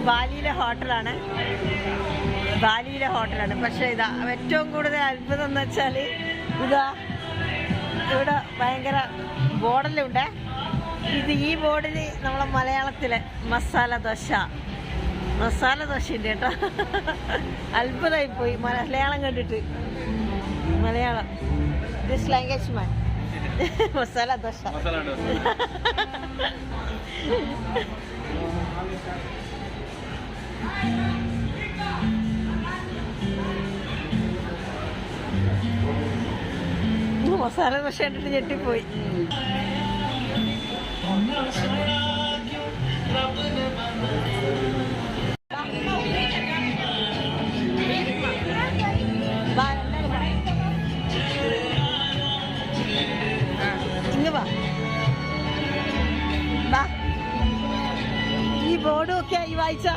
ബാലിയിലെ ഹോട്ടലാണ്. പക്ഷേ ഇതാ ഏറ്റവും കൂടുതൽ അത്ഭുതം എന്ന് വെച്ചാൽ ഇതാ ഇവിടെ ഭയങ്കര ബോർഡെല്ലാം. ഈ ബോർഡിൽ നമ്മളെ മലയാളത്തിലെ മസാല ദോശ ഉണ്ട് കേട്ടോ. അത്ഭുതമായി പോയി മലയാളം കണ്ടിട്ട്. മലയാളം ദിസ് ലാംഗ്വേജ് മാൻ. മസാല ദോശ. മസാല ദോശ കണ്ടിട്ട് ഞെട്ടിപ്പോയി. ഇങ്ങ് വാ. ഈ ബോർഡ് ഒക്കെ ഈ വായിച്ച